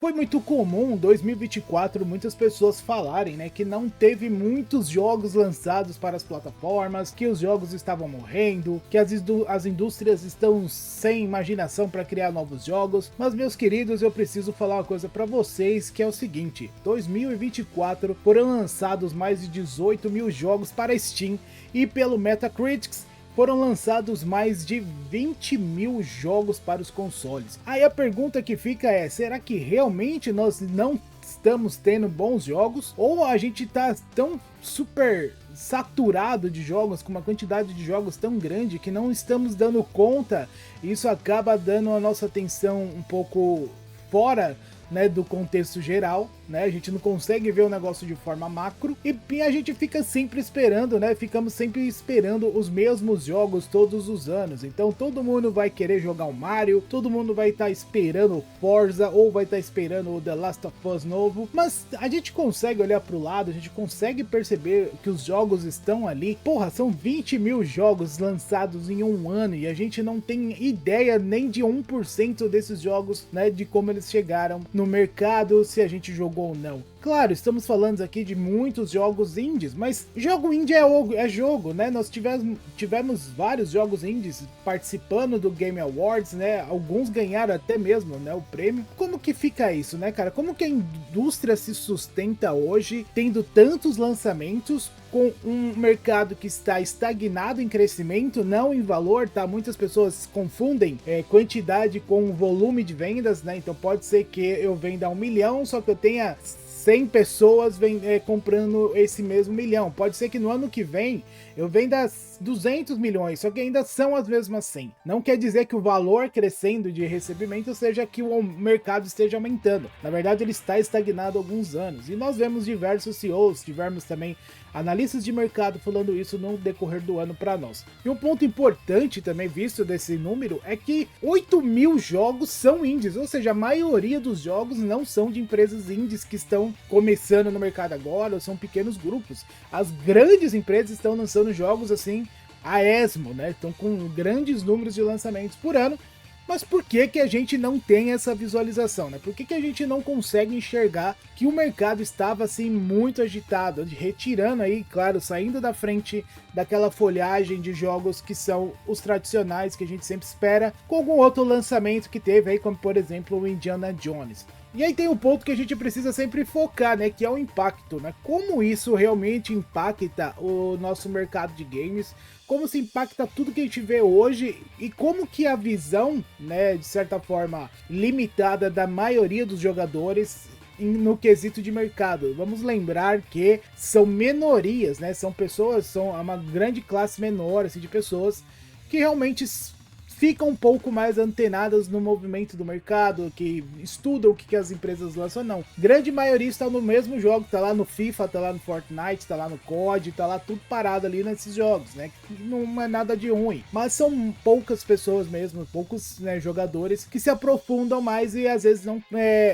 Foi muito comum em 2024 muitas pessoas falarem, né, que não teve muitos jogos lançados para as plataformas, que os jogos estavam morrendo, que as indústrias estão sem imaginação para criar novos jogos. Mas, meus queridos, eu preciso falar uma coisa para vocês, que é o seguinte: 2024 foram lançados mais de 18 mil jogos para Steam e pelo Metacritic foram lançados mais de 20 mil jogos para os consoles. Aí a pergunta que fica é, será que realmente nós não estamos tendo bons jogos? Ou a gente tá tão super saturado de jogos, com uma quantidade de jogos tão grande que não estamos dando conta, e isso acaba dando a nossa atenção um pouco fora, né, do contexto geral, né? A gente não consegue ver o negócio de forma macro e a gente fica sempre esperando, né? Ficamos sempre esperando os mesmos jogos todos os anos. Então todo mundo vai querer jogar o Mario, todo mundo vai estar esperando o Forza ou vai estar esperando o The Last of Us novo. Mas a gente consegue olhar para o lado, a gente consegue perceber que os jogos estão ali. Porra, são 20 mil jogos lançados em um ano e a gente não tem ideia nem de 1% desses jogos, né? De como eles chegaram no mercado, se a gente jogou ou não. Claro, estamos falando aqui de muitos jogos indies, mas jogo indie é jogo, né? Nós tivemos vários jogos indies participando do Game Awards, né? Alguns ganharam até mesmo, né, o prêmio. Como que fica isso, né, cara? Como que a indústria se sustenta hoje, tendo tantos lançamentos, com um mercado que está estagnado em crescimento, não em valor, tá? Muitas pessoas confundem quantidade com volume de vendas, né? Então pode ser que eu venda 1 milhão, só que eu tenha 100 pessoas comprando esse mesmo milhão. Pode ser que no ano que vem eu venda 200 milhões, só que ainda são as mesmas 100. Não quer dizer que o valor crescendo de recebimento seja que o mercado esteja aumentando. Na verdade, ele está estagnado há alguns anos. E nós vemos diversos CEOs, tivemos também analistas de mercado falando isso no decorrer do ano para nós. E um ponto importante também visto desse número é que 8 mil jogos são indies, ou seja, a maioria dos jogos não são de empresas indies que estão começando no mercado agora, ou são pequenos grupos. As grandes empresas estão lançando jogos assim a esmo, né? Estão com grandes números de lançamentos por ano. Mas por que que a gente não tem essa visualização, né? Por que que a gente não consegue enxergar que o mercado estava assim muito agitado, retirando aí, claro, saindo da frente daquela folhagem de jogos que são os tradicionais que a gente sempre espera, com algum outro lançamento que teve aí, como por exemplo o Indiana Jones. E aí tem um ponto que a gente precisa sempre focar, né, que é o impacto, né? Como isso realmente impacta o nosso mercado de games, como se impacta tudo que a gente vê hoje e como que a visão, né, de certa forma limitada da maioria dos jogadores no quesito de mercado. Vamos lembrar que são minorias, né? São pessoas, são uma grande classe menor assim, de pessoas que realmente ficam um pouco mais antenadas no movimento do mercado, que estudam o que as empresas lançam, não. Grande maioria está no mesmo jogo, tá lá no FIFA, tá lá no Fortnite, tá lá no COD, tá lá tudo parado ali nesses jogos, né? Não é nada de ruim, mas são poucas pessoas mesmo, poucos, né, jogadores que se aprofundam mais e às vezes não,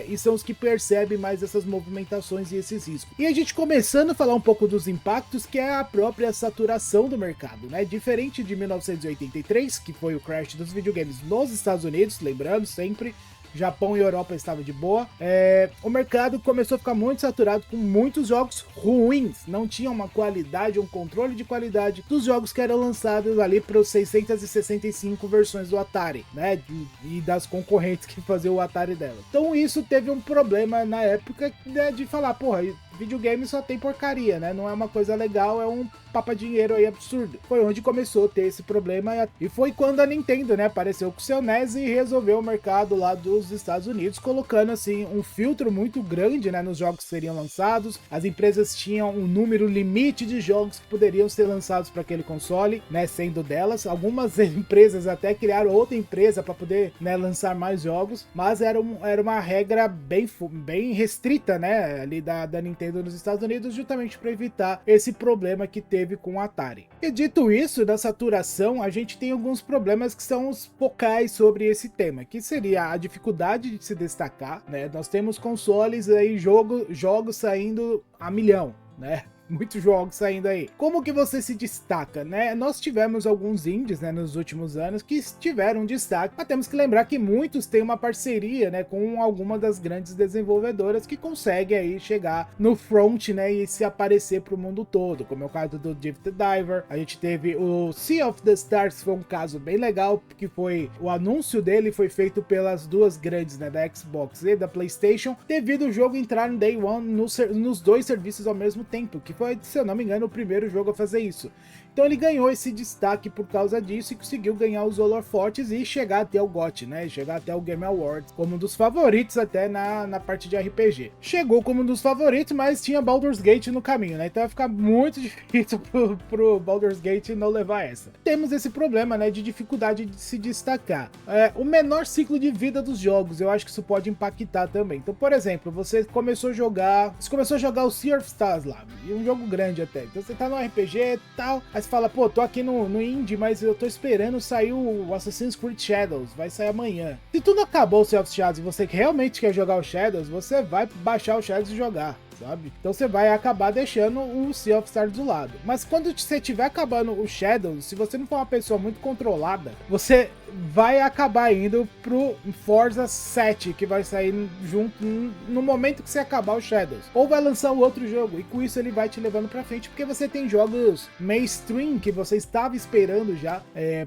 e são os que percebem mais essas movimentações e esses riscos. E a gente começando a falar um pouco dos impactos, que é a própria saturação do mercado, né? Diferente de 1983, que foi o crash dos videogames nos Estados Unidos, lembrando sempre, Japão e Europa estavam de boa, o mercado começou a ficar muito saturado com muitos jogos ruins, não tinha uma qualidade, um controle de qualidade dos jogos que eram lançados ali para os 665 versões do Atari, né, e das concorrentes que faziam o Atari dela. Então isso teve um problema na época, né, de falar, porra, videogame só tem porcaria, né, não é uma coisa legal, é um papa-dinheiro aí absurdo. Foi onde começou a ter esse problema e foi quando a Nintendo, né, apareceu com o seu NES e resolveu o mercado lá dos Estados Unidos, colocando assim um filtro muito grande, né, nos jogos que seriam lançados. As empresas tinham um número limite de jogos que poderiam ser lançados para aquele console, né, sendo delas. Algumas empresas até criaram outra empresa para poder, né, lançar mais jogos, mas era uma regra bem restrita, né, ali da Nintendo nos Estados Unidos, justamente para evitar esse problema que teve com o Atari. E dito isso, da saturação, a gente tem alguns problemas que são os focais sobre esse tema, que seria a dificuldade de se destacar, né? Nós temos consoles aí, jogos saindo a milhão, né? muitos jogos saindo aí. Como que você se destaca, né? Nós tivemos alguns indies, né, nos últimos anos que tiveram destaque, mas temos que lembrar que muitos têm uma parceria, né, com alguma das grandes desenvolvedoras que consegue aí chegar no front, né, e se aparecer para o mundo todo, como é o caso do Dave the Diver. A gente teve o Sea of the Stars, que foi um caso bem legal, porque foi o anúncio dele foi feito pelas duas grandes, né, da Xbox e da PlayStation, devido o jogo entrar no Day One nos dois serviços ao mesmo tempo, que foi, se eu não me engano, o primeiro jogo a fazer isso. Então ele ganhou esse destaque por causa disso e conseguiu ganhar os holofotes e chegar até o GOT, né? Chegar até o Game Awards como um dos favoritos até na parte de RPG. Chegou como um dos favoritos, mas tinha Baldur's Gate no caminho, né? Então vai ficar muito difícil pro Baldur's Gate não levar essa. Temos esse problema, né? De dificuldade de se destacar. O menor ciclo de vida dos jogos, eu acho que isso pode impactar também. Então, por exemplo, você começou a jogar o Sea of Stars lá, e um jogo grande até. Então você tá no RPG e tal, aí você fala, pô, tô aqui no indie, mas eu tô esperando sair o Assassin's Creed Shadows, vai sair amanhã. Se tudo acabou o Sea of Shadows e você realmente quer jogar o Shadows, você vai baixar o Shadows e jogar, sabe? Então você vai acabar deixando o Sea of Stars do lado. Mas quando você estiver acabando o Shadows, se você não for uma pessoa muito controlada, você vai acabar indo pro Forza 7, que vai sair junto no momento que você acabar o Shadows. Ou vai lançar o outro jogo, e com isso ele vai te levando pra frente, porque você tem jogos mainstream que você estava esperando já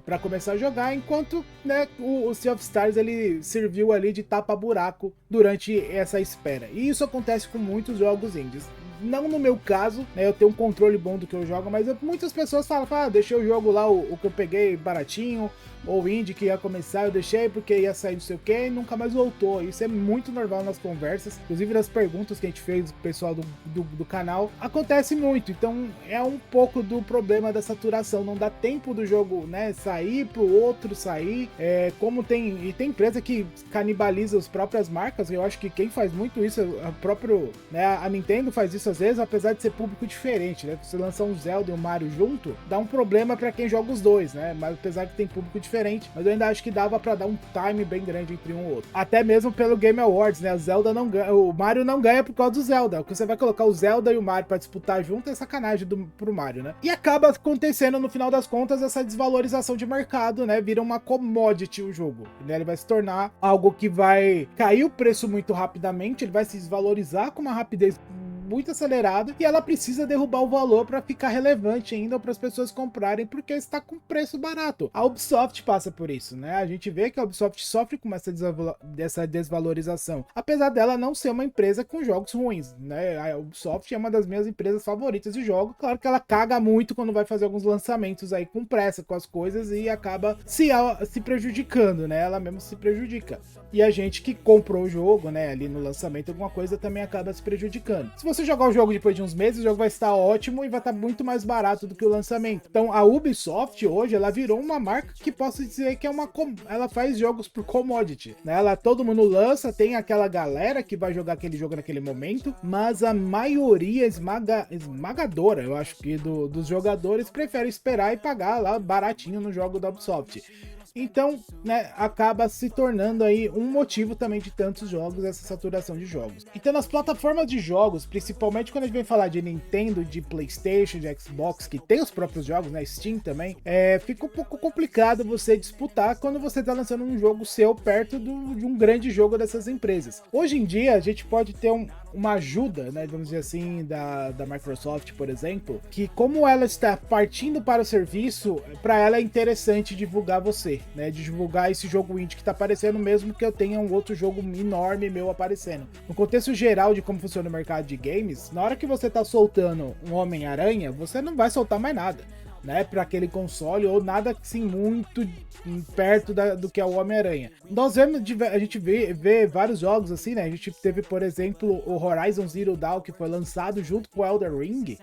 para começar a jogar, enquanto, né, o Sea of Stars ele serviu ali de tapa-buraco durante essa espera. E isso acontece com muitos jogos indies. Não no meu caso, né, eu tenho um controle bom do que eu jogo, mas muitas pessoas falam, deixei o jogo lá, o que eu peguei baratinho, ou indie que ia começar, eu deixei porque ia sair não sei o que e nunca mais voltou. Isso é muito normal nas conversas, inclusive nas perguntas que a gente fez pro pessoal do canal, acontece muito. Então é um pouco do problema da saturação, não dá tempo do jogo, né, sair pro outro sair, como tem empresa que canibaliza as próprias marcas. Eu acho que quem faz muito isso, a Nintendo faz isso às vezes, apesar de ser público diferente, né? Você lançar um Zelda e um Mario junto, dá um problema para quem joga os dois, né? Mas apesar que tem público diferente, mas eu ainda acho que dava para dar um time bem grande entre um e outro. Até mesmo pelo Game Awards, né? O Mario não ganha por causa do Zelda. Porque você vai colocar o Zelda e o Mario para disputar junto é sacanagem pro Mario, né? E acaba acontecendo no final das contas essa desvalorização de mercado, né? Vira uma commodity o jogo, né? Ele vai se tornar algo que vai cair o preço muito rapidamente, ele vai se desvalorizar com uma rapidez muito acelerada e ela precisa derrubar o valor para ficar relevante ainda para as pessoas comprarem, porque está com preço barato. A Ubisoft passa por isso, né? A gente vê que a Ubisoft sofre com essa desvalorização, apesar dela não ser uma empresa com jogos ruins, né? A Ubisoft é uma das minhas empresas favoritas de jogo. Claro que ela caga muito quando vai fazer alguns lançamentos aí com pressa com as coisas e acaba se prejudicando, né? Ela mesmo se prejudica. E a gente que comprou o jogo, né, ali no lançamento, alguma coisa também acaba se prejudicando. Se você jogar o jogo depois de uns meses, o jogo vai estar ótimo e vai estar muito mais barato do que o lançamento. Então a Ubisoft hoje, ela virou uma marca que posso dizer que ela faz jogos por commodity, né? Todo mundo lança, tem aquela galera que vai jogar aquele jogo naquele momento, mas a maioria esmagadora, eu acho que dos jogadores prefere esperar e pagar lá baratinho no jogo da Ubisoft. Então, né, acaba se tornando aí um motivo também de tantos jogos, essa saturação de jogos. Então, nas plataformas de jogos, principalmente quando a gente vem falar de Nintendo, de PlayStation, de Xbox, que tem os próprios jogos, né, Steam também, fica um pouco complicado você disputar quando você tá lançando um jogo seu perto de um grande jogo dessas empresas. Hoje em dia, a gente pode ter uma ajuda, né, vamos dizer assim, da Microsoft, por exemplo, que como ela está partindo para o serviço, para ela é interessante divulgar você, né, de divulgar esse jogo indie que tá aparecendo, mesmo que eu tenha um outro jogo enorme meu aparecendo. No contexto geral de como funciona o mercado de games, na hora que você tá soltando um Homem-Aranha, você não vai soltar mais nada, né, para aquele console, ou nada assim muito perto do que é o Homem-Aranha. A gente vê vários jogos assim, né? A gente teve, por exemplo, o Horizon Zero Dawn, que foi lançado junto com o Elden Ring.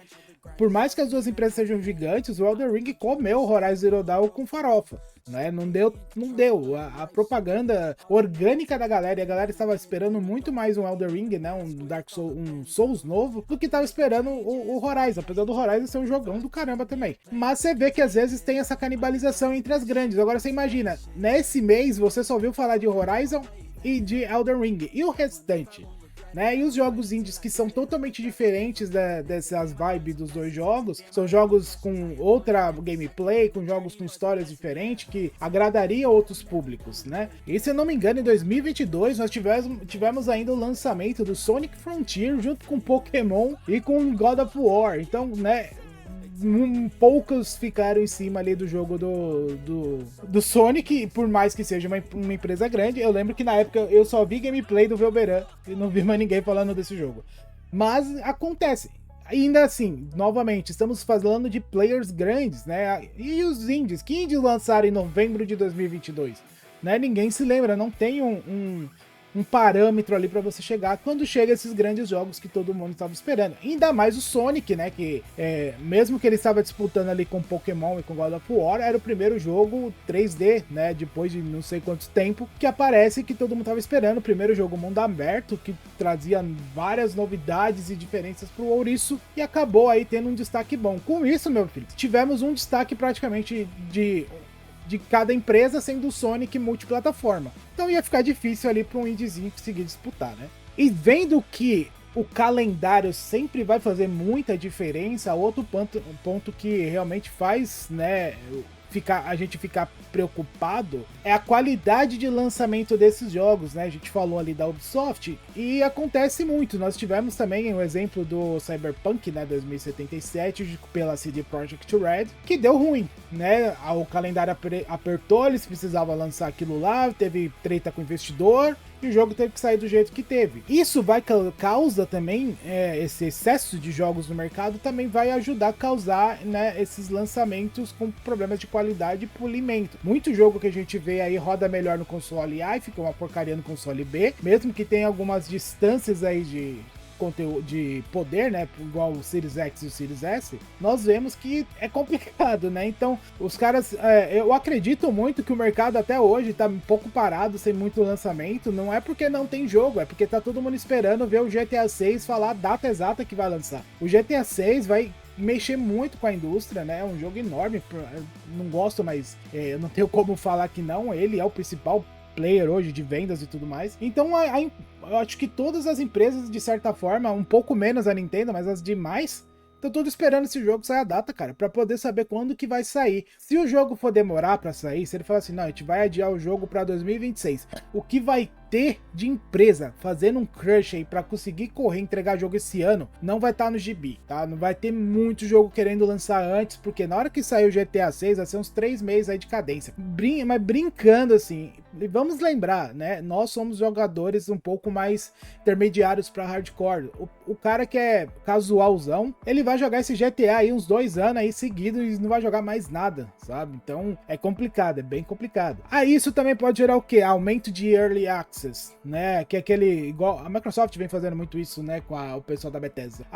Por mais que as duas empresas sejam gigantes, o Elden Ring comeu o Horizon Zero Dawn com farofa, né? Não deu. A propaganda orgânica da galera, e a galera estava esperando muito mais um Elden Ring, né? Um Souls novo, do que estava esperando o Horizon, apesar do Horizon ser um jogão do caramba também. Mas você vê que às vezes tem essa canibalização entre as grandes. Agora você imagina, nesse mês você só ouviu falar de Horizon e de Elden Ring, e o restante? né? E os jogos indies que são totalmente diferentes dessas vibes dos dois jogos, são jogos com outra gameplay, com jogos com histórias diferentes, que agradaria outros públicos, né? E se eu não me engano, em 2022 nós tivemos ainda o lançamento do Sonic Frontier junto com Pokémon e com God of War. Então, né, poucos ficaram em cima ali do jogo do Sonic, por mais que seja uma empresa grande. Eu lembro que na época eu só vi gameplay do Velberan e não vi mais ninguém falando desse jogo. Mas acontece. Ainda assim, novamente, estamos falando de players grandes, né? E os indies? Que indies lançaram em novembro de 2022? Né? Ninguém se lembra, não tem um parâmetro ali para você chegar quando chega esses grandes jogos que todo mundo estava esperando. Ainda mais o Sonic, né? Que mesmo que ele estava disputando ali com Pokémon e com God of War, era o primeiro jogo 3D, né? Depois de não sei quanto tempo, que aparece que todo mundo estava esperando. O primeiro jogo mundo aberto, que trazia várias novidades e diferenças pro ouriço, e acabou aí tendo um destaque bom. Com isso, meu filho, tivemos um destaque praticamente de cada empresa, sendo o Sonic multiplataforma. Então ia ficar difícil ali para um indiezinho conseguir disputar, né? E vendo que o calendário sempre vai fazer muita diferença, outro ponto que realmente faz, né, a gente ficar preocupado é a qualidade de lançamento desses jogos, né? A gente falou ali da Ubisoft e acontece muito. Nós tivemos também o exemplo do Cyberpunk, né, 2077, pela CD Projekt Red, que deu ruim, né? O calendário apertou, eles precisavam lançar aquilo lá, teve treta com o investidor, e o jogo teve que sair do jeito que teve. Isso causa também, esse excesso de jogos no mercado também vai ajudar a causar, né, esses lançamentos com problemas de qualidade e polimento. Muito jogo que a gente vê aí roda melhor no console A e fica uma porcaria no console B, mesmo que tenha algumas distâncias aí de conteúdo, de poder, né, igual o Series X e o Series S, nós vemos que é complicado, né? Então, os caras, eu acredito muito que o mercado até hoje tá um pouco parado, sem muito lançamento. Não é porque não tem jogo, é porque tá todo mundo esperando ver o GTA 6 falar a data exata que vai lançar. O GTA 6 vai mexer muito com a indústria, né? É um jogo enorme, não gosto, mas eu não tenho como falar que não, ele é o principal player hoje de vendas e tudo mais. Então eu acho que todas as empresas, de certa forma, um pouco menos a Nintendo, mas as demais, estão tudo esperando esse jogo sair a data, cara, pra poder saber quando que vai sair. Se o jogo for demorar pra sair, se ele falar assim, não, a gente vai adiar o jogo pra 2026, o que vai ter de empresa fazendo um crush aí pra conseguir correr, entregar jogo esse ano, não vai estar no gibi, tá? Não vai ter muito jogo querendo lançar antes, porque na hora que sair o GTA 6 vai ser uns 3 meses aí de cadência. Mas brincando assim, vamos lembrar, né? Nós somos jogadores um pouco mais intermediários pra hardcore. O cara que é casualzão, ele vai jogar esse GTA aí uns 2 anos aí seguidos e não vai jogar mais nada, sabe? Então é complicado, é bem complicado. Aí isso também pode gerar o quê? Aumento de Early Access, né? Que é aquele, igual a Microsoft vem fazendo muito isso, né, com o pessoal da Bethesda.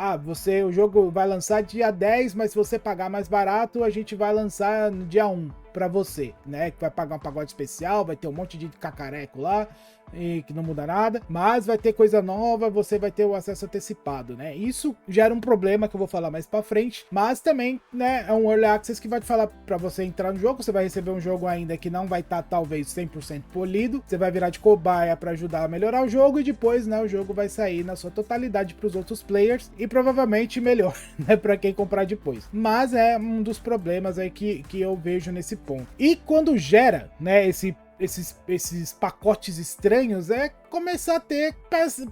O jogo vai lançar dia 10, mas se você pagar mais barato, a gente vai lançar no dia 1 para você, né? Que vai pagar um pacote especial, vai ter um monte de cacareco lá, e que não muda nada, mas vai ter coisa nova, você vai ter o acesso antecipado, né? Isso gera um problema que eu vou falar mais pra frente, mas também, né, é um Early Access que vai te falar pra você entrar no jogo, você vai receber um jogo ainda que não vai estar talvez 100% polido, você vai virar de cobaia pra ajudar a melhorar o jogo e depois, né, o jogo vai sair na sua totalidade pros outros players e provavelmente melhor, né, pra quem comprar depois. Mas é um dos problemas aí que eu vejo nesse ponto. E quando gera, né, esses pacotes estranhos, é começar a ter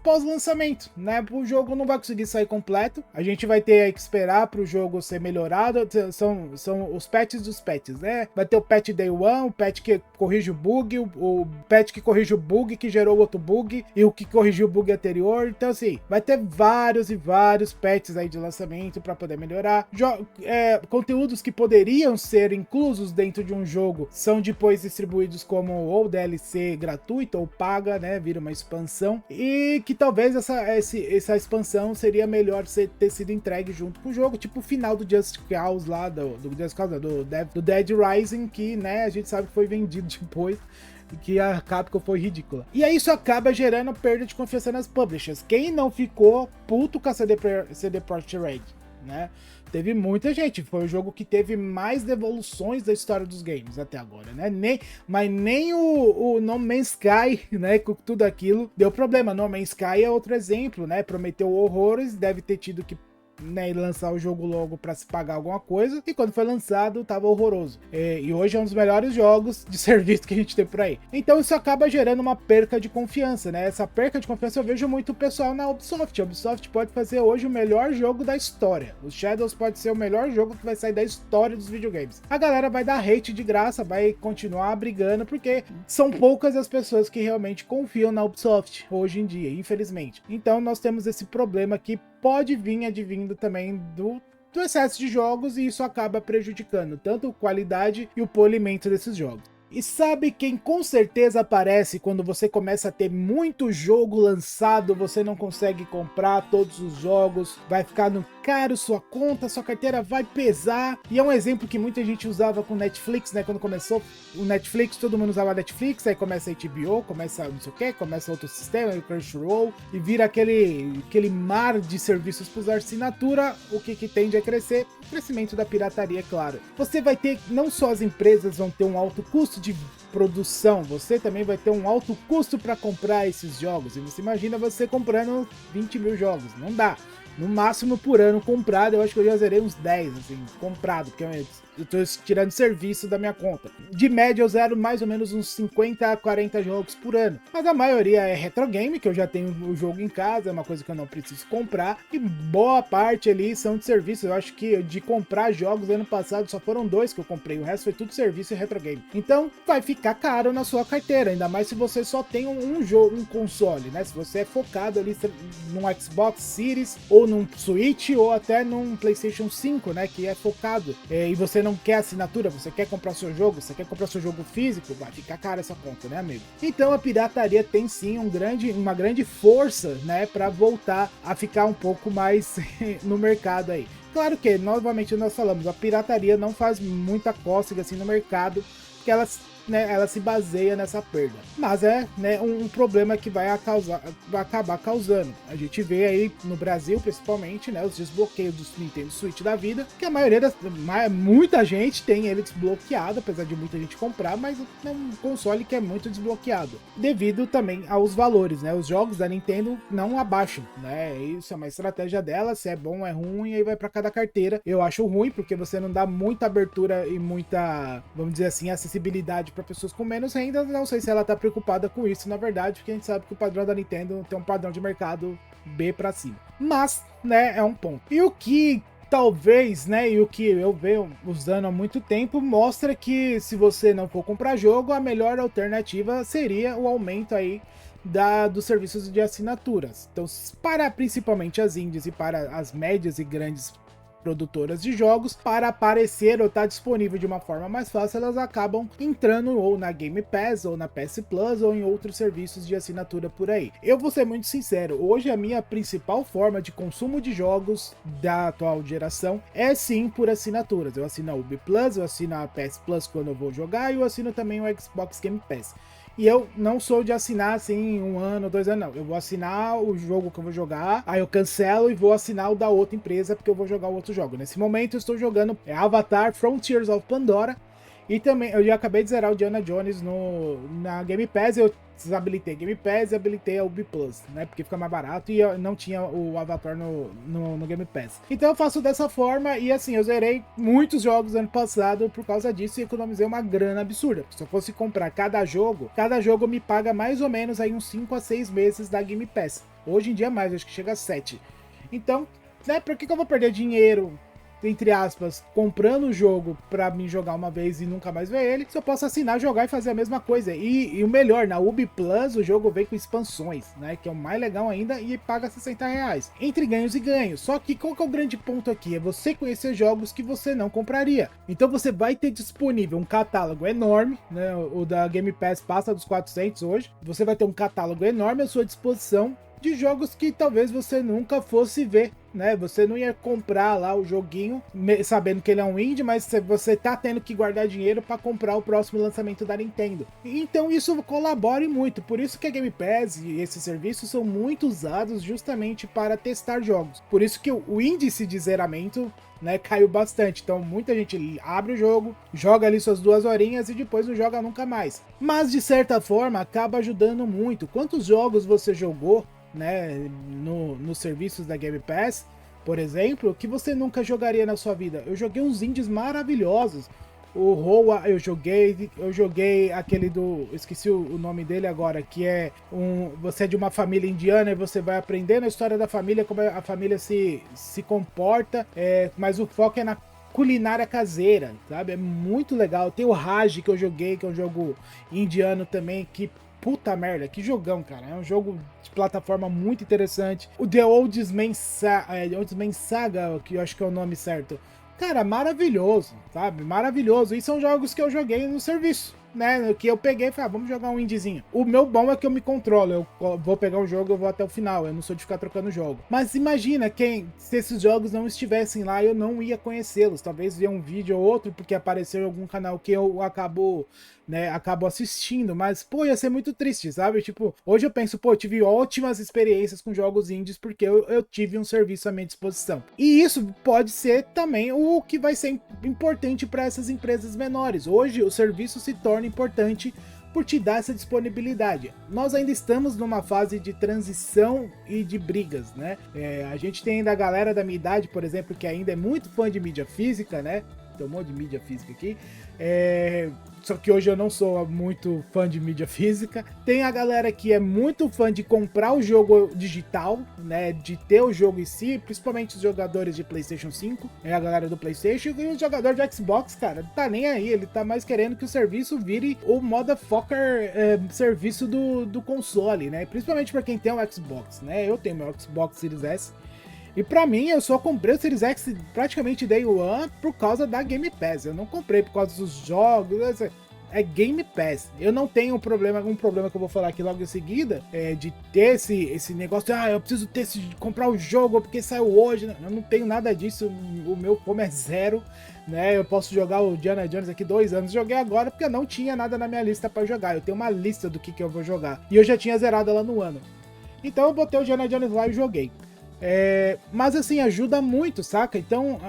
pós-lançamento, né? O jogo não vai conseguir sair completo, a gente vai ter que esperar para o jogo ser melhorado, são os patches dos patches, né? Vai ter o patch Day One, o patch que corrige o bug, o patch que corrige o bug que gerou outro bug, e o que corrigiu o bug anterior. Então assim, vai ter vários e vários patches aí de lançamento para poder melhorar. Conteúdos que poderiam ser inclusos dentro de um jogo são depois distribuídos como ou DLC gratuito ou paga, né? Vira uma expansão, e que talvez essa expansão seria melhor ter sido entregue junto com o jogo, tipo o final do Just Cause lá, do Dead Rising, que, né, a gente sabe que foi vendido depois, que a Capcom foi ridícula. E aí isso acaba gerando perda de confiança nas publishers. Quem não ficou puto com a CD Projekt Red, né? Teve muita gente, foi o jogo que teve mais devoluções da história dos games até agora, né? Mas nem o No Man's Sky, né, com tudo aquilo, deu problema. No Man's Sky é outro exemplo, né? Prometeu horrores, deve ter tido que, né, lançar o jogo logo para se pagar alguma coisa, e quando foi lançado tava horroroso. E hoje é um dos melhores jogos de serviço que a gente tem por aí. Então isso acaba gerando uma perca de confiança, né? Essa perca de confiança eu vejo muito o pessoal na Ubisoft. A Ubisoft pode fazer hoje o melhor jogo da história. O Shadows pode ser o melhor jogo que vai sair da história dos videogames. A galera vai dar hate de graça, vai continuar brigando, porque são poucas as pessoas que realmente confiam na Ubisoft hoje em dia, infelizmente. Então nós temos esse problema que pode vir advindo também do excesso de jogos, e isso acaba prejudicando tanto a qualidade e o polimento desses jogos. E sabe quem com certeza aparece quando você começa a ter muito jogo lançado, você não consegue comprar todos os jogos, vai ficar no caro sua conta, sua carteira vai pesar. E é um exemplo que muita gente usava com Netflix, né? Quando começou o Netflix, todo mundo usava Netflix, aí começa a HBO, começa não sei o que, começa outro sistema, o Crunchyroll, e vira aquele mar de serviços por assinatura. O que tende a crescer? O crescimento da pirataria, é claro. Você vai ter, não só as empresas vão ter um alto custo de produção, você também vai ter um alto custo para comprar esses jogos. E você imagina você comprando 20 mil jogos, não dá. No máximo por ano comprado, eu acho que eu já zerei uns 10, assim, comprado, porque eu tô tirando serviço da minha conta. De média eu zero mais ou menos uns 50 a 40 jogos por ano. Mas a maioria é retro game, que eu já tenho o jogo em casa, é uma coisa que eu não preciso comprar. E boa parte ali são de serviço. Eu acho que de comprar jogos ano passado só foram 2 que eu comprei. O resto foi tudo serviço e retro game. Então vai ficar caro na sua carteira, ainda mais se você só tem um jogo, um console, né? Se você é focado ali num Xbox Series, ou num Switch, ou até num PlayStation 5, né? Que é focado. E você não quer assinatura, você quer comprar seu jogo, você quer comprar seu jogo físico, vai ficar cara essa conta, né, amigo? Então a pirataria tem sim uma grande força, né, para voltar a ficar um pouco mais no mercado aí. Claro que, novamente nós falamos, a pirataria não faz muita cócega assim no mercado, porque ela se baseia nessa perda. Mas é, né, um problema que vai acabar causando. A gente vê aí no Brasil, principalmente, né, os desbloqueios do Nintendo Switch da vida, que a maioria muita gente tem ele desbloqueado, apesar de muita gente comprar, mas é um console que é muito desbloqueado, devido também aos valores, né? Os jogos da Nintendo não abaixam, né? Isso é uma estratégia dela, se é bom ou é ruim, aí vai para cada carteira. Eu acho ruim, porque você não dá muita abertura e muita, vamos dizer assim, acessibilidade para pessoas com menos renda. Não sei se ela tá preocupada com isso, na verdade, porque a gente sabe que o padrão da Nintendo tem um padrão de mercado B para cima. Mas, né, é um ponto. E o que talvez, né, e o que eu venho usando há muito tempo, mostra que se você não for comprar jogo, a melhor alternativa seria o aumento aí dos serviços de assinaturas. Então, para principalmente as indies e para as médias e grandes produtoras de jogos, para aparecer ou estar disponível de uma forma mais fácil, elas acabam entrando ou na Game Pass, ou na PS Plus, ou em outros serviços de assinatura por aí. Eu vou ser muito sincero, hoje a minha principal forma de consumo de jogos da atual geração é sim por assinaturas. Eu assino a Ubi Plus, eu assino a PS Plus quando eu vou jogar, e eu assino também o Xbox Game Pass. E eu não sou de assinar assim 1 ano, 2 anos, não. Eu vou assinar o jogo que eu vou jogar, aí eu cancelo e vou assinar o da outra empresa, porque eu vou jogar o outro jogo. Nesse momento eu estou jogando Avatar Frontiers of Pandora. E também, eu já acabei de zerar o Indiana Jones na Game Pass. Eu desabilitei Game Pass e habilitei a Ubi Plus, né? Porque fica mais barato, e eu não tinha o Avatar no Game Pass. Então eu faço dessa forma, e assim, eu zerei muitos jogos ano passado por causa disso, e economizei uma grana absurda. Se eu fosse comprar cada jogo me paga mais ou menos aí uns 5 a 6 meses da Game Pass. Hoje em dia mais, acho que chega a 7. Então, né, por que eu vou perder dinheiro, entre aspas, comprando o jogo pra mim jogar uma vez e nunca mais ver ele, se eu posso assinar, jogar e fazer a mesma coisa? E o melhor, na Ubi Plus o jogo vem com expansões, né, que é o mais legal ainda, e paga R$60, entre ganhos e ganhos. Só que qual que é o grande ponto aqui? É você conhecer jogos que você não compraria. Então você vai ter disponível um catálogo enorme, né, o da Game Pass passa dos 400 hoje, você vai ter um catálogo enorme à sua disposição de jogos que talvez você nunca fosse ver né? Você não ia comprar lá o joguinho sabendo que ele é um indie, mas você tá tendo que guardar dinheiro para comprar o próximo lançamento da Nintendo. Então isso colabora muito, por isso que a Game Pass e esses serviços são muito usados justamente para testar jogos. Por isso que o índice de zeramento, né, caiu bastante. Então muita gente abre o jogo, joga ali suas 2 horinhas e depois não joga nunca mais. Mas de certa forma acaba ajudando muito. Quantos jogos você jogou, né, nos serviços da Game Pass, por exemplo, que você nunca jogaria na sua vida? Eu joguei uns indies maravilhosos. O Roa eu joguei aquele do, esqueci o nome dele agora, que é você é de uma família indiana e você vai aprendendo a história da família, como a família se comporta, mas o foco é na culinária caseira, sabe? É muito legal. Tem o Raj que eu joguei, que é um jogo indiano também, que puta merda, que jogão, cara. É um jogo de plataforma muito interessante. O The Oldman Saga, que eu acho que é o nome certo. Cara, maravilhoso, sabe? Maravilhoso. E são jogos que eu joguei no serviço, né? Que eu peguei e falei, vamos jogar um indiezinho. O meu bom é que eu me controlo. Eu vou pegar um jogo, eu vou até o final. Eu não sou de ficar trocando jogo. Mas imagina se esses jogos não estivessem lá, eu não ia conhecê-los. Talvez ver um vídeo ou outro, porque apareceu em algum canal que eu acabo assistindo, mas, pô, ia ser muito triste, sabe? Tipo, hoje eu penso, pô, eu tive ótimas experiências com jogos indies porque eu tive um serviço à minha disposição. E isso pode ser também o que vai ser importante para essas empresas menores. Hoje o serviço se torna importante por te dar essa disponibilidade. Nós ainda estamos numa fase de transição e de brigas, né? A gente tem ainda a galera da minha idade, por exemplo, que ainda é muito fã de mídia física, né? Tem um monte de mídia física aqui. Só que hoje eu não sou muito fã de mídia física. Tem a galera que é muito fã de comprar o jogo digital, né? De ter o jogo em si, principalmente os jogadores de PlayStation 5, a galera do PlayStation, e o jogador de Xbox, cara, não tá nem aí. Ele tá mais querendo que o serviço vire o motherfucker serviço do console, né? Principalmente pra quem tem o Xbox, né? Eu tenho meu Xbox Series S. E pra mim, eu só comprei o Series X praticamente Day One por causa da Game Pass. Eu não comprei por causa dos jogos, é Game Pass. Eu não tenho um problema que eu vou falar aqui logo em seguida, de ter esse negócio de, eu preciso comprar o jogo porque saiu hoje. Eu não tenho nada disso, o meu como é zero, né? Eu posso jogar o Indiana Jones aqui 2 anos. Joguei agora porque eu não tinha nada na minha lista pra jogar. Eu tenho uma lista do que eu vou jogar. E eu já tinha zerado ela no ano. Então eu botei o Indiana Jones lá e joguei. Mas assim, ajuda muito, saca? Então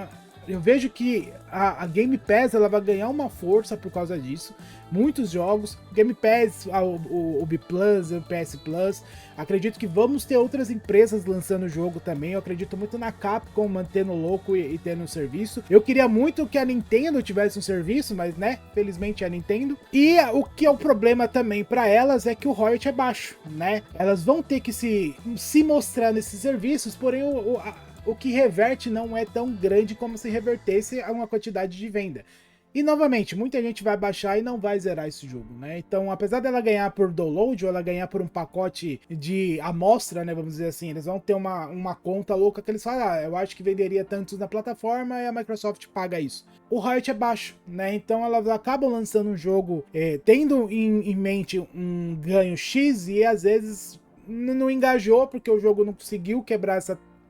eu vejo que a Game Pass ela vai ganhar uma força por causa disso. Muitos jogos, Game Pass, o B Plus, o PS Plus. Acredito que vamos ter outras empresas lançando o jogo também. Eu acredito muito na Capcom mantendo louco e tendo um serviço. Eu queria muito que a Nintendo tivesse um serviço, mas né, felizmente é a Nintendo. E o que é o problema também para elas é que o royalty é baixo, né? Elas vão ter que se mostrar nesses serviços, porém o que reverte não é tão grande como se revertesse a uma quantidade de venda. E novamente, muita gente vai baixar e não vai zerar esse jogo, né? Então, apesar dela ganhar por download ou ela ganhar por um pacote de amostra, né? Vamos dizer assim, eles vão ter uma conta louca que eles falam, eu acho que venderia tantos na plataforma e a Microsoft paga isso. O royalty é baixo, né? Então elas acabam lançando um jogo tendo em mente um ganho X e às vezes não engajou porque o jogo não conseguiu quebrar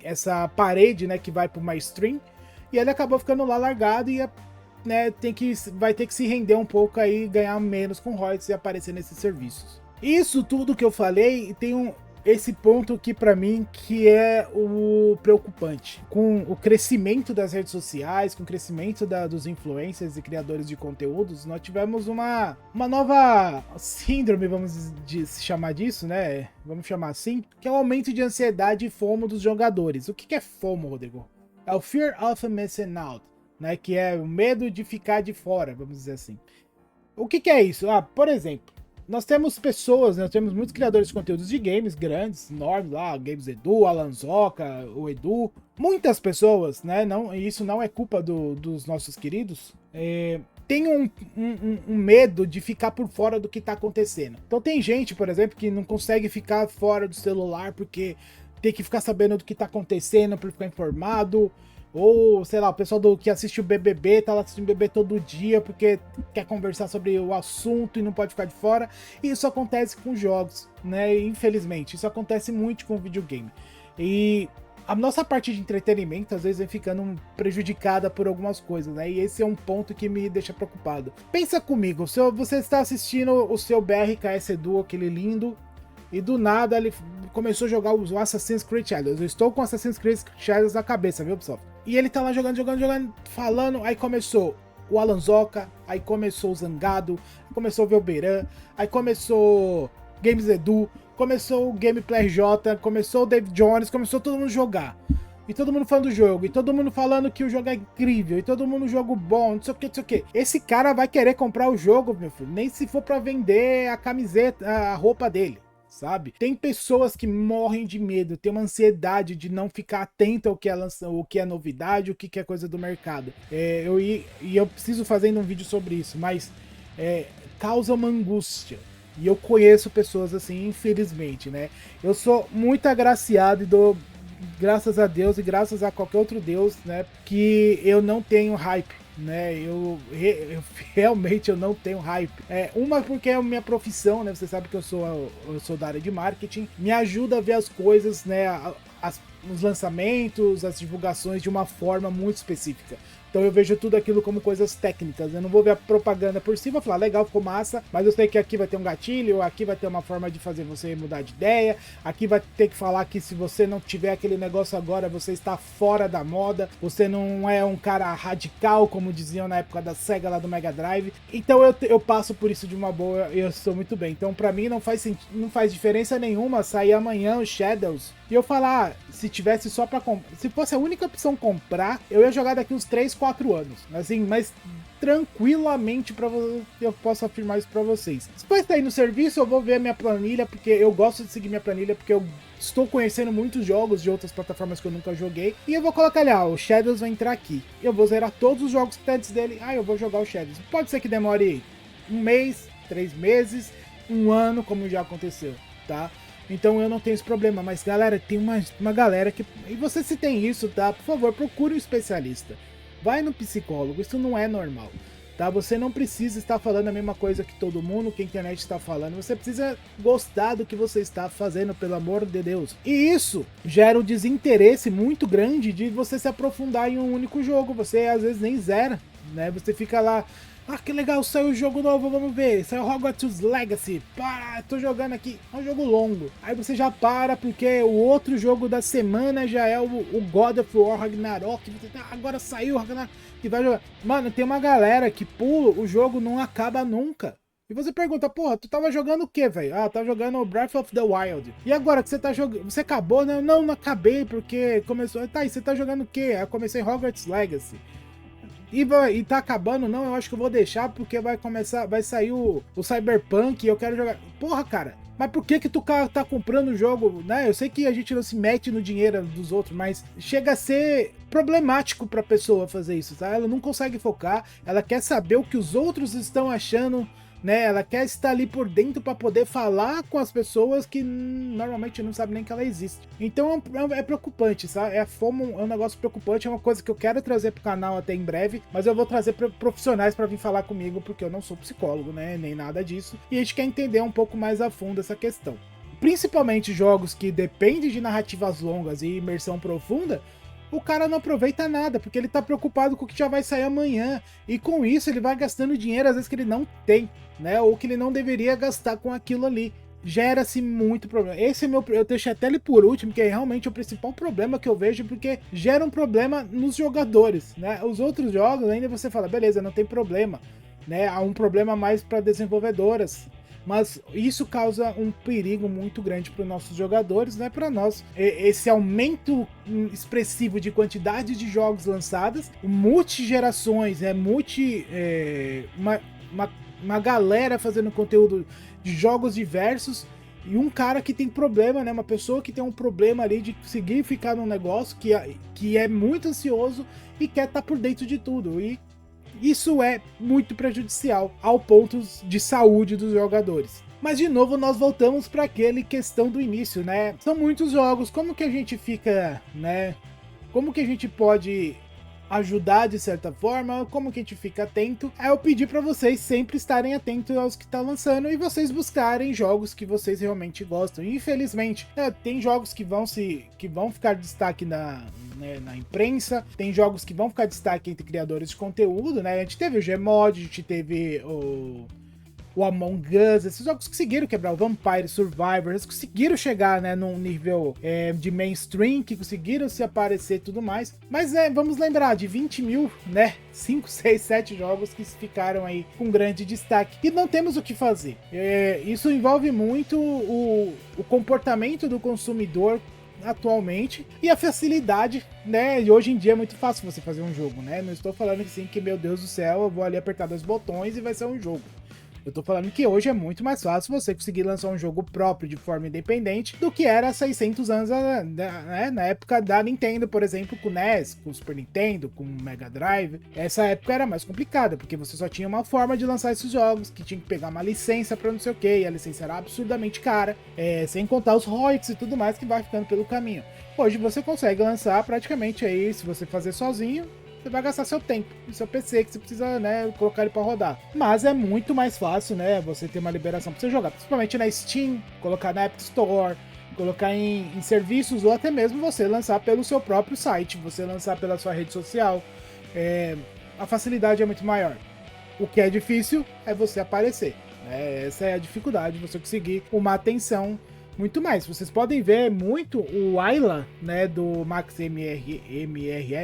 essa parede, né? Que vai para uma stream e ele acabou ficando lá largado e né, vai ter que se render um pouco aí, ganhar menos com royalties e aparecer nesses serviços. Isso tudo que eu falei tem esse ponto aqui para mim que é o preocupante. Com o crescimento das redes sociais, com o crescimento dos influencers e criadores de conteúdos, nós tivemos uma nova síndrome, vamos chamar disso, né? Vamos chamar assim, que é o aumento de ansiedade e FOMO dos jogadores. O que é FOMO, Rodrigo? É o Fear of Missing Out, né, que é o medo de ficar de fora, vamos dizer assim. O que é isso? Por exemplo, nós temos muitos criadores de conteúdos de games grandes, enormes lá, Games Edu, Alanzoca, o Edu, muitas pessoas, né, isso não é culpa dos nossos queridos, tem um medo de ficar por fora do que tá acontecendo. Então tem gente, por exemplo, que não consegue ficar fora do celular porque tem que ficar sabendo do que tá acontecendo para ficar informado. Ou, sei lá, o pessoal que assiste o BBB, tá lá assistindo o BBB todo dia porque quer conversar sobre o assunto e não pode ficar de fora. E isso acontece com jogos, né? Infelizmente, isso acontece muito com videogame. E a nossa parte de entretenimento às vezes vem ficando prejudicada por algumas coisas, né? E esse é um ponto que me deixa preocupado. Pensa comigo, você está assistindo o seu BRKS Duo, aquele lindo, e do nada ele começou a jogar o Assassin's Creed Shadows. Eu estou com Assassin's Creed Shadows na cabeça, viu, pessoal? E ele tá lá jogando, falando, aí começou o Alanzoca, aí começou o Zangado, começou o Velberan, aí começou Games Edu, começou o Gameplay J, começou o David Jones, começou todo mundo jogar. E todo mundo falando do jogo, e todo mundo falando que o jogo é incrível, e todo mundo jogo bom, não sei o que, não sei o que. Esse cara vai querer comprar o jogo, meu filho, nem se for pra vender a camiseta, a roupa dele. Sabe? Tem pessoas que morrem de medo, tem uma ansiedade de não ficar atento ao que é, o que é novidade, o que é coisa do mercado. Eu preciso fazer um vídeo sobre isso, mas causa uma angústia. E eu conheço pessoas assim, infelizmente, né? Eu sou muito agraciado e dou graças a Deus e graças a qualquer outro Deus, né? Que eu não tenho hype. Né, eu realmente eu não tenho hype. Uma porque é a minha profissão, né? Você sabe que eu sou da área de marketing, me ajuda a ver as coisas, né? Os lançamentos, as divulgações de uma forma muito específica. Então eu vejo tudo aquilo como coisas técnicas. Eu não vou ver a propaganda por cima e falar, legal, ficou massa, mas eu sei que aqui vai ter um gatilho, aqui vai ter uma forma de fazer você mudar de ideia, aqui vai ter que falar que se você não tiver aquele negócio agora, você está fora da moda, você não é um cara radical, como diziam na época da Sega lá do Mega Drive. Então eu passo por isso de uma boa e eu estou muito bem. Então pra mim não faz diferença nenhuma sair amanhã o Shadows e eu falar, se tivesse só pra comprar, se fosse a única opção comprar, eu ia jogar daqui uns 3, 4 anos, assim, mas tranquilamente eu posso afirmar isso pra vocês. Depois tá aí no serviço, eu vou ver a minha planilha, porque eu gosto de seguir minha planilha, porque eu estou conhecendo muitos jogos de outras plataformas que eu nunca joguei, e eu vou colocar ali, o Shadows vai entrar aqui. Eu vou zerar todos os jogos que tá antes dele, eu vou jogar o Shadows. Pode ser que demore 1 mês, 3 meses, 1 ano, como já aconteceu, tá? Então eu não tenho esse problema, mas galera, tem uma galera que... E você se tem isso, tá? Por favor, procure um especialista. Vai no psicólogo, isso não é normal, tá? Você não precisa estar falando a mesma coisa que todo mundo, que a internet está falando. Você precisa gostar do que você está fazendo, pelo amor de Deus. E isso gera um desinteresse muito grande de você se aprofundar em um único jogo. Você às vezes nem zera, né? Você fica lá... que legal, saiu o jogo novo, vamos ver. Saiu Hogwarts Legacy. Tô jogando aqui. É um jogo longo. Aí você já para, porque o outro jogo da semana já é o God of War Ragnarok. Agora saiu o Ragnarok. E vai jogar. Mano, tem uma galera que pula, o jogo não acaba nunca. E você pergunta, porra, tu tava jogando o que, velho? Tava jogando Breath of the Wild. E agora que você tá jogando... Você acabou? Não acabei, porque começou... Tá, e você tá jogando o quê? Eu comecei Hogwarts Legacy. E tá acabando, não, eu acho que eu vou deixar porque vai sair o Cyberpunk e eu quero jogar. Porra, cara, mas por que tu tá comprando o jogo, né? Eu sei que a gente não se mete no dinheiro dos outros, mas chega a ser problemático pra pessoa fazer isso, tá? Ela não consegue focar, ela quer saber o que os outros estão achando, né? Ela quer estar ali por dentro para poder falar com as pessoas que normalmente não sabem nem que ela existe. Então é preocupante, sabe? A FOMO é um negócio preocupante, é uma coisa que eu quero trazer pro canal até em breve, mas eu vou trazer profissionais para vir falar comigo, porque eu não sou psicólogo, né? Nem nada disso. E a gente quer entender um pouco mais a fundo essa questão. Principalmente jogos que dependem de narrativas longas e imersão profunda, o cara não aproveita nada, porque ele tá preocupado com o que já vai sair amanhã. E com isso ele vai gastando dinheiro, às vezes, que ele não tem, né? Ou que ele não deveria gastar com aquilo ali. Gera-se muito problema. Esse é eu deixei até ele por último, que é realmente o principal problema que eu vejo, porque gera um problema nos jogadores, né? Os outros jogos, ainda você fala, beleza, não tem problema, né? Há um problema mais para desenvolvedoras. Mas isso causa um perigo muito grande para os nossos jogadores, né? Para nós. Esse aumento expressivo de quantidade de jogos lançados, multigerações, uma galera fazendo conteúdo de jogos diversos e um cara que tem problema, né? Uma pessoa que tem um problema ali de conseguir ficar num negócio que é muito ansioso e quer estar por dentro de tudo. E isso é muito prejudicial ao ponto de saúde dos jogadores. Mas de novo nós voltamos para aquele questão do início, né? São muitos jogos, como que a gente fica, né? Como que a gente pode ajudar de certa forma, como que a gente fica atento, é eu pedir para vocês sempre estarem atentos aos que tá lançando e vocês buscarem jogos que vocês realmente gostam. Infelizmente, tem jogos que vão ficar destaque na imprensa, tem jogos que vão ficar destaque entre criadores de conteúdo, né? A gente teve o Gmod, a gente teve o Among Us, esses jogos conseguiram quebrar o Vampire Survivor, eles conseguiram chegar, né, num nível de mainstream, que conseguiram se aparecer e tudo mais, mas vamos lembrar, de 20 mil, né, 5, 6, 7 jogos que ficaram aí com grande destaque, e não temos o que fazer. Isso envolve muito o comportamento do consumidor atualmente e a facilidade, né? E hoje em dia é muito fácil você fazer um jogo, né? Não estou falando assim que, meu Deus do céu, eu vou ali apertar 2 botões e vai ser um jogo. Eu tô falando que hoje é muito mais fácil você conseguir lançar um jogo próprio de forma independente do que era há 600 anos, né? Na época da Nintendo, por exemplo, com o NES, com o Super Nintendo, com o Mega Drive. Essa época era mais complicada, porque você só tinha uma forma de lançar esses jogos, que tinha que pegar uma licença pra não sei o que, e a licença era absurdamente cara, sem contar os royalties e tudo mais que vai ficando pelo caminho. Hoje você consegue lançar praticamente aí, se você fazer sozinho, você vai gastar seu tempo e seu PC, que você precisa, né, colocar ele para rodar. Mas é muito mais fácil, né, você ter uma liberação para você jogar, principalmente na Steam, colocar na App Store, colocar em serviços, ou até mesmo você lançar pelo seu próprio site, você lançar pela sua rede social. A facilidade é muito maior. O que é difícil é você aparecer, né? Essa é a dificuldade, você conseguir uma atenção muito mais. Vocês podem ver muito o Ayla, né, do Max MRE.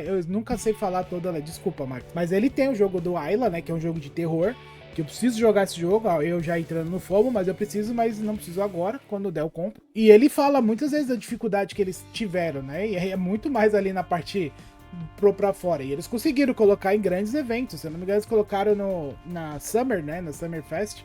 Eu nunca sei falar toda, desculpa, Max. Mas ele tem o jogo do Ayla, né, que é um jogo de terror, que eu preciso jogar esse jogo, eu já entrando no FOMO, mas eu preciso, mas não preciso agora, quando der eu compro. E ele fala muitas vezes da dificuldade que eles tiveram, né, e é muito mais ali na parte pra fora. E eles conseguiram colocar em grandes eventos, se eu não me engano, eles colocaram na Summer, né, na Summer Fest.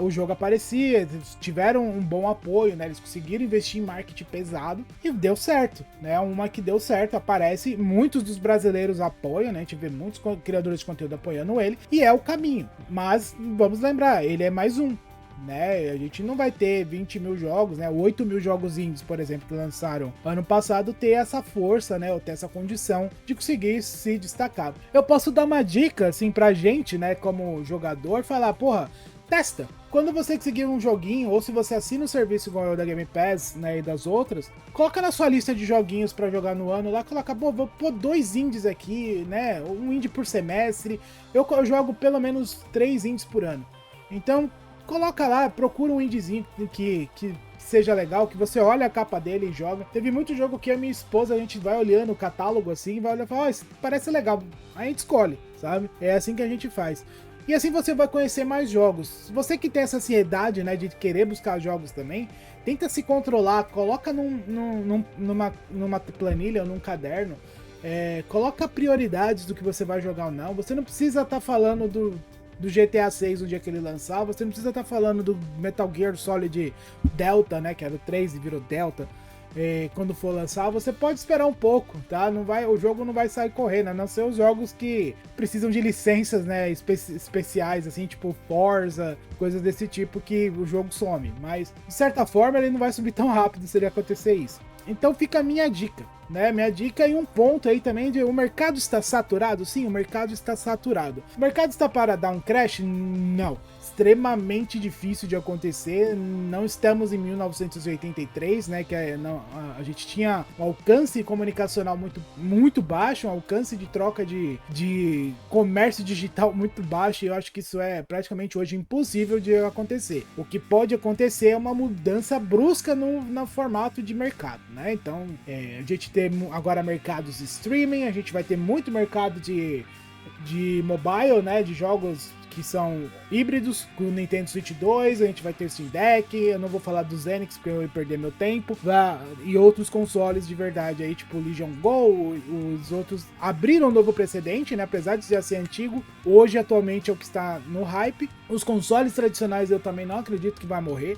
O jogo aparecia, eles tiveram um bom apoio, né? Eles conseguiram investir em marketing pesado e deu certo, né? Uma que deu certo, aparece, muitos dos brasileiros apoiam, né? A gente vê muitos criadores de conteúdo apoiando ele, e é o caminho. Mas vamos lembrar, ele é mais um, né? A gente não vai ter 20 mil jogos, né? 8 mil jogos indies, por exemplo, que lançaram ano passado, ter essa força, né? Ou ter essa condição de conseguir se destacar. Eu posso dar uma dica, assim, pra gente, né? Como jogador, falar, porra, testa. Quando você conseguir um joguinho, ou se você assina o serviço igual o da Game Pass, né, e das outras, coloca na sua lista de joguinhos pra jogar no ano lá, coloca, pô, vou pôr 2 indies aqui, né, um indie por semestre, eu jogo pelo menos 3 indies por ano. Então, coloca lá, procura um indiezinho que seja legal, que você olha a capa dele e joga. Teve muito jogo que a minha esposa, a gente vai olhando o catálogo assim, vai olhar e fala, isso parece legal, aí a gente escolhe, sabe? É assim que a gente faz. E assim você vai conhecer mais jogos. Você que tem essa ansiedade, né, de querer buscar jogos também, tenta se controlar, coloca numa planilha ou num caderno, coloca prioridades do que você vai jogar ou não. Você não precisa estar falando do GTA 6 no dia que ele lançar, você não precisa estar falando do Metal Gear Solid Delta, né, que era o 3 e virou Delta. Quando for lançar, você pode esperar um pouco, tá? O jogo não vai sair correndo, a não ser os jogos que precisam de licenças, né, especiais, assim, tipo Forza, coisas desse tipo que o jogo some. Mas, de certa forma, ele não vai subir tão rápido se ele acontecer isso. Então fica a minha dica, né? Minha dica e um ponto aí também de o mercado está saturado? Sim, o mercado está saturado. O mercado está para dar um crash? Não. Extremamente difícil de acontecer. Não estamos em 1983, né? Que a gente tinha um alcance comunicacional muito baixo, um alcance de troca de comércio digital muito baixo. E eu acho que isso é praticamente hoje impossível de acontecer. O que pode acontecer é uma mudança brusca no formato de mercado, né? Então, a gente tem agora mercados de streaming, a gente vai ter muito mercado de mobile, né? De jogos que são híbridos, com o Nintendo Switch 2, a gente vai ter o Steam Deck, eu não vou falar do Zenix porque eu ia perder meu tempo, e outros consoles de verdade aí, tipo o Legion Go, os outros abriram um novo precedente, né, apesar de já ser antigo, hoje atualmente é o que está no hype. Os consoles tradicionais eu também não acredito que vai morrer,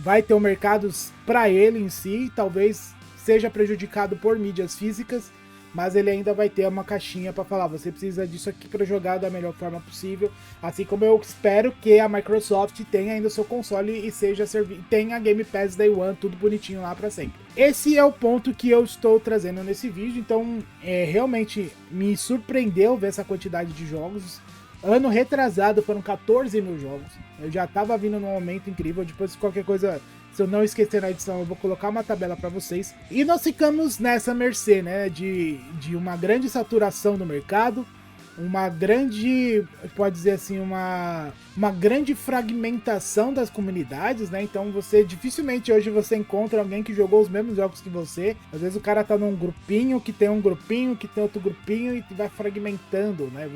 vai ter um mercado para ele em si, talvez seja prejudicado por mídias físicas, mas ele ainda vai ter uma caixinha para falar, você precisa disso aqui para jogar da melhor forma possível, assim como eu espero que a Microsoft tenha ainda o seu console e tenha Game Pass Day One, tudo bonitinho lá para sempre. Esse é o ponto que eu estou trazendo nesse vídeo, então realmente me surpreendeu ver essa quantidade de jogos. Ano retrasado foram 14 mil jogos, eu já tava vindo num momento incrível. Depois qualquer coisa, se eu não esquecer na edição, eu vou colocar uma tabela para vocês. E nós ficamos nessa mercê, né, de uma grande saturação do mercado, uma grande, pode dizer assim, uma grande fragmentação das comunidades, né? Então você dificilmente hoje você encontra alguém que jogou os mesmos jogos que você. Às vezes o cara tá num grupinho que tem outro grupinho e vai fragmentando, né?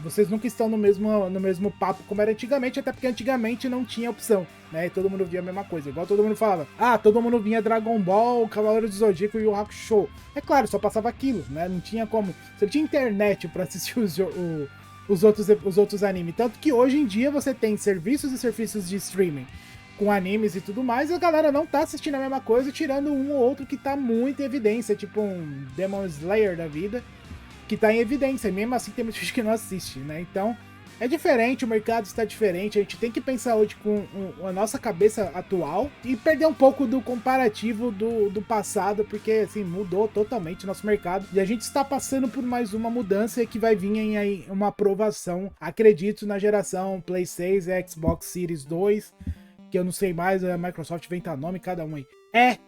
Vocês nunca estão no mesmo papo como era antigamente, até porque antigamente não tinha opção, né? E todo mundo via a mesma coisa, igual todo mundo falava, todo mundo vinha Dragon Ball, Cavaleiro do Zodíaco e Yu Yu Hakusho. É claro, só passava aquilo, né? Não tinha como, você não tinha internet para assistir os outros animes. Tanto que hoje em dia você tem serviços e serviços de streaming com animes e tudo mais, e a galera não tá assistindo a mesma coisa, tirando um ou outro que tá muito em evidência, tipo um Demon Slayer da vida, que tá em evidência, e mesmo assim tem muita gente que não assiste, né? Então é diferente, o mercado está diferente, a gente tem que pensar hoje com a nossa cabeça atual e perder um pouco do comparativo do passado, porque assim, mudou totalmente o nosso mercado e a gente está passando por mais uma mudança que vai vir aí uma aprovação, acredito, na geração Play 6 e Xbox Series 2, que eu não sei mais, a Microsoft inventa nome cada um aí.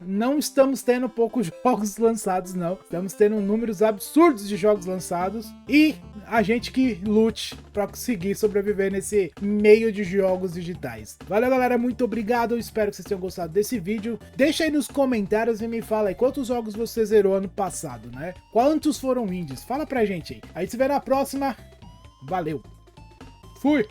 Não estamos tendo poucos jogos lançados, não. Estamos tendo números absurdos de jogos lançados e a gente que lute para conseguir sobreviver nesse meio de jogos digitais. Valeu, galera, muito obrigado. Espero que vocês tenham gostado desse vídeo. Deixa aí nos comentários e me fala aí quantos jogos você zerou ano passado, né? Quantos foram indies? Fala pra gente aí. Aí se vê na próxima. Valeu. Fui!